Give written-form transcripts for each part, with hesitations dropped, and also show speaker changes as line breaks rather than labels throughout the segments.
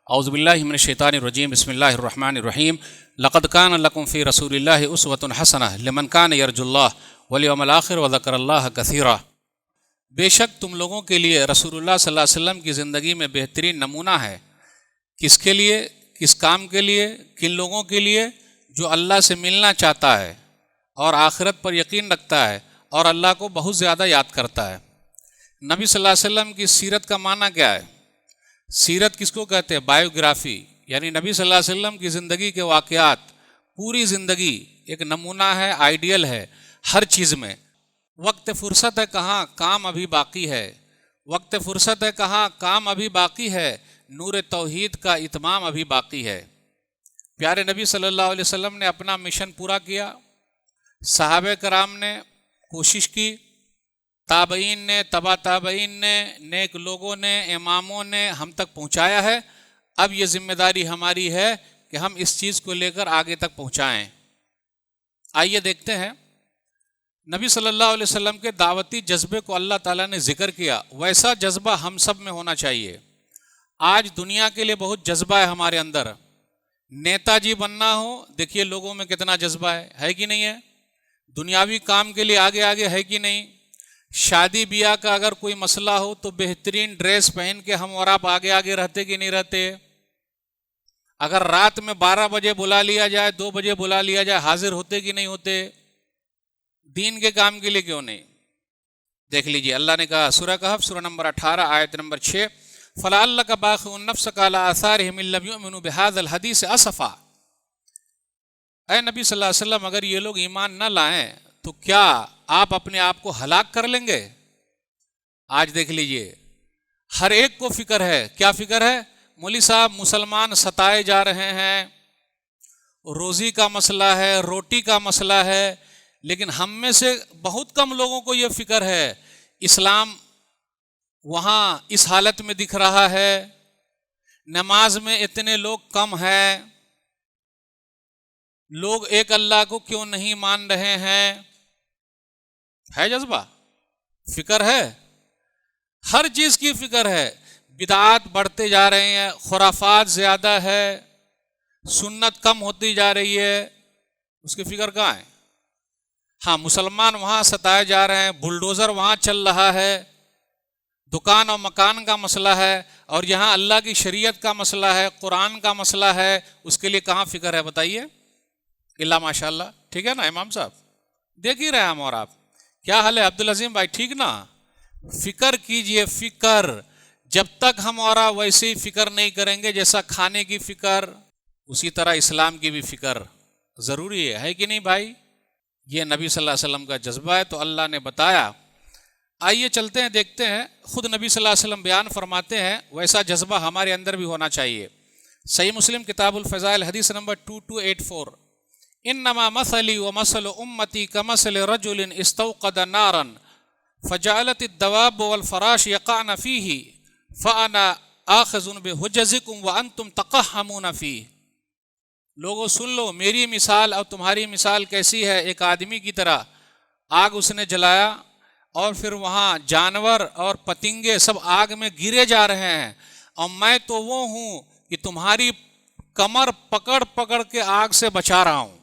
اعوذ باللہ من الشیطان الرجیم بسم اللہ الرحمن الرحیم لقد کان لکم فی رسول اللہ اسوۃ حسنہ لمن کان یرجو اللہ والیوم الآخر وذکر اللہ کثیرا۔ بے شک تم لوگوں کے لیے رسول اللہ صلی اللہ علیہ وسلم کی زندگی میں بہترین نمونہ ہے۔ کس کے لیے؟ کس کام کے لیے؟ کن لوگوں کے لیے؟ جو اللہ سے ملنا چاہتا ہے اور آخرت پر یقین رکھتا ہے اور اللہ کو بہت زیادہ یاد کرتا ہے۔ نبی صلی اللہ علیہ وسلم کی سیرت کا معنی کیا ہے؟ سیرت کس کو کہتے ہیں؟ بایوگرافی، یعنی نبی صلی اللہ علیہ وسلم کی زندگی کے واقعات، پوری زندگی ایک نمونہ ہے، آئیڈیل ہے ہر چیز میں۔ وقت فرصت ہے کہاں، کام ابھی باقی ہے۔ وقت فرصت ہے کہاں، کام ابھی باقی ہے۔ نور توحید کا اتمام ابھی باقی ہے۔ پیارے نبی صلی اللہ علیہ وسلم نے اپنا مشن پورا کیا، صحابہ کرام نے کوشش کی، تابعین نے، تبع تابعین نے، نیک لوگوں نے، اماموں نے ہم تک پہنچایا ہے۔ اب یہ ذمہ داری ہماری ہے کہ ہم اس چیز کو لے کر آگے تک پہنچائیں۔ آئیے دیکھتے ہیں نبی صلی اللہ علیہ وسلم کے دعوتی جذبے کو اللہ تعالیٰ نے ذکر کیا، ویسا جذبہ ہم سب میں ہونا چاہیے۔ آج دنیا کے لیے بہت جذبہ ہے ہمارے اندر۔ نیتا جی بننا ہو، دیکھیے لوگوں میں کتنا جذبہ ہے کہ نہیں ہے؟ دنیاوی کام کے لیے آگے آگے ہے کہ نہیں؟ شادی بیاہ کا اگر کوئی مسئلہ ہو تو بہترین ڈریس پہن کے ہم اور آپ آگے آگے رہتے کہ نہیں رہتے؟ اگر رات میں 12 بجے بلا لیا جائے، 2 بجے بلا لیا جائے، حاضر ہوتے کہ نہیں ہوتے؟ دین کے کام کے لیے کیوں نہیں؟ دیکھ لیجئے اللہ نے کہا سورہ کہف سورہ نمبر 18 آیت نمبر 6 فَلَعَلَّكَ بَاخِعٌ نَفْسَكَ عَلَىٰ آثَارِهِمْ إِن لَّمْ يُؤْمِنُوا بِهَٰذَا الْحَدِيثِ أَسَفًا۔ اے نبی صلی اللہ علیہ وسلم، اگر یہ لوگ ایمان نہ لائیں تو کیا آپ اپنے آپ کو ہلاک کر لیں گے؟ آج دیکھ لیجئے ہر ایک کو فکر ہے۔ کیا فکر ہے؟ مولوی صاحب مسلمان ستائے جا رہے ہیں، روزی کا مسئلہ ہے، روٹی کا مسئلہ ہے، لیکن ہم میں سے بہت کم لوگوں کو یہ فکر ہے اسلام وہاں اس حالت میں دکھ رہا ہے، نماز میں اتنے لوگ کم ہیں، لوگ ایک اللہ کو کیوں نہیں مان رہے ہیں؟ ہے جذبہ؟ فکر ہے؟ ہر چیز کی فکر ہے۔ بدعات بڑھتے جا رہے ہیں، خرافات زیادہ ہے، سنت کم ہوتی جا رہی ہے، اس کی فکر کہاں ہے؟ ہاں مسلمان وہاں ستائے جا رہے ہیں، بلڈوزر وہاں چل رہا ہے، دکان اور مکان کا مسئلہ ہے، اور یہاں اللہ کی شریعت کا مسئلہ ہے، قرآن کا مسئلہ ہے، اس کے لیے کہاں فکر ہے بتائیے؟ اللہ ماشاء اللہ۔ ٹھیک ہے نا امام صاحب؟ دیکھ ہی رہے ہم اور آپ۔ کیا حال ہے عبدالعظیم بھائی؟ ٹھیک نا؟ فکر کیجئے، فکر۔ جب تک ہم اور آپ ویسے ہی فکر نہیں کریں گے جیسا کھانے کی فکر، اسی طرح اسلام کی بھی فکر ضروری ہے کہ نہیں بھائی؟ یہ نبی صلی اللہ علیہ وسلم کا جذبہ ہے تو اللہ نے بتایا۔ آئیے چلتے ہیں، دیکھتے ہیں خود نبی صلی اللہ علیہ وسلم بیان فرماتے ہیں ویسا جذبہ ہمارے اندر بھی ہونا چاہیے۔ صحیح مسلم کتاب الفضائل حدیث نمبر 2284 انما مثلی ومثل امتی کمثل رجل استوقد نارا فجعلت الدواب والفراش يقعن فيه فانا آخذ بحجزكم وانتم تقحمون فيه۔ لوگوں سن لو، میری مثال اور تمہاری مثال کیسی ہے؟ ایک آدمی کی طرح آگ اس نے جلایا اور پھر وہاں جانور اور پتنگے سب آگ میں گرے جا رہے ہیں، اور میں تو وہ ہوں کہ تمہاری کمر پکڑ پکڑ کے آگ سے بچا رہا ہوں۔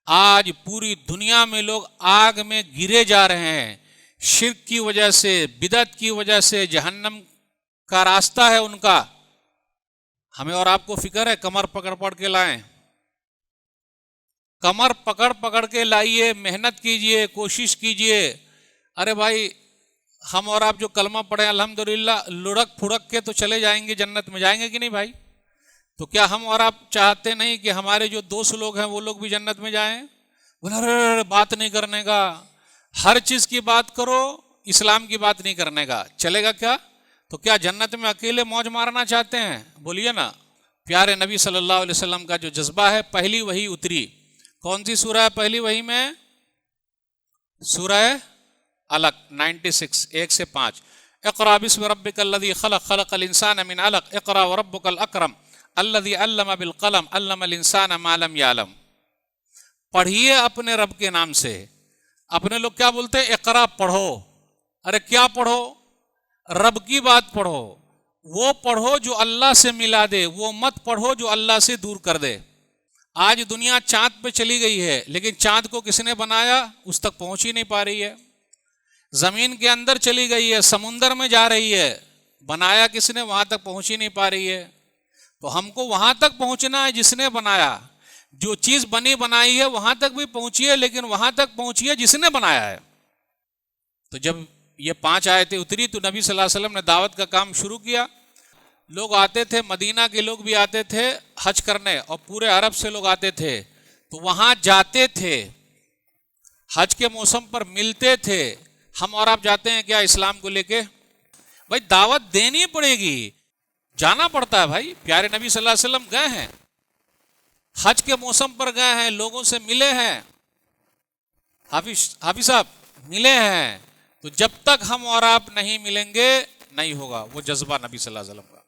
آج پوری دنیا میں لوگ آگ میں گرے جا رہے ہیں، شرک کی وجہ سے، بدعت کی وجہ سے، جہنم کا راستہ ہے ان کا۔ ہمیں اور آپ کو فکر ہے؟ کمر پکڑ پکڑ کے لائیں، کمر پکڑ پکڑ کے لائیے، محنت کیجئے، کوشش کیجئے۔ ارے بھائی ہم اور آپ جو کلمہ پڑھیں الحمدللہ لڑک پھڑک کے تو چلے جائیں گے، جنت میں جائیں گے کہ نہیں بھائی؟ تو کیا ہم اور آپ چاہتے نہیں کہ ہمارے جو دوست لوگ ہیں وہ لوگ بھی جنت میں جائیں؟ بولے بات نہیں کرنے کا، ہر چیز کی بات کرو، اسلام کی بات نہیں کرنے کا، چلے گا کیا؟ تو کیا جنت میں اکیلے موج مارنا چاہتے ہیں؟ بولیے نا۔ پیارے نبی صلی اللہ علیہ وسلم کا جو جذبہ ہے، پہلی وحی اتری، کون سی سورہ ہے پہلی وحی میں؟ سورہ علق 96 1 سے 5 اقرأ بسم ربک الذی خلق خلق الانسان من علق اقرأ وربک الاکرم الذی علم بالقلم علم الانسان ما لم یعلم۔ پڑھیے اپنے رب کے نام سے۔ اپنے لوگ کیا بولتے ہیں؟ اقرا پڑھو۔ ارے کیا پڑھو؟ رب کی بات پڑھو، وہ پڑھو جو اللہ سے ملا دے، وہ مت پڑھو جو اللہ سے دور کر دے۔ آج دنیا چاند پہ چلی گئی ہے، لیکن چاند کو کس نے بنایا اس تک پہنچ ہی نہیں پا رہی ہے۔ زمین کے اندر چلی گئی ہے، سمندر میں جا رہی ہے، بنایا کس نے وہاں تک پہنچ ہی نہیں پا رہی ہے۔ تو ہم کو وہاں تک پہنچنا ہے جس نے بنایا، جو چیز بنی بنائی ہے وہاں تک بھی پہنچیے، لیکن وہاں تک پہنچیے جس نے بنایا ہے۔ تو جب یہ 5 آیتیں اتری تو نبی صلی اللہ علیہ وسلم نے دعوت کا کام شروع کیا۔ لوگ آتے تھے، مدینہ کے لوگ بھی آتے تھے حج کرنے، اور پورے عرب سے لوگ آتے تھے، تو وہاں جاتے تھے، حج کے موسم پر ملتے تھے۔ ہم اور آپ جاتے ہیں کیا اسلام کو لے کے؟ بھائی دعوت دینی پڑے گی، جانا پڑتا ہے بھائی۔ پیارے نبی صلی اللہ علیہ وسلم گئے ہیں، حج کے موسم پر گئے ہیں، لوگوں سے ملے ہیں، حافظ صاحب ملے ہیں۔ تو جب تک ہم اور آپ نہیں ملیں گے نہیں ہوگا وہ جذبہ نبی صلی اللہ علیہ وسلم کا۔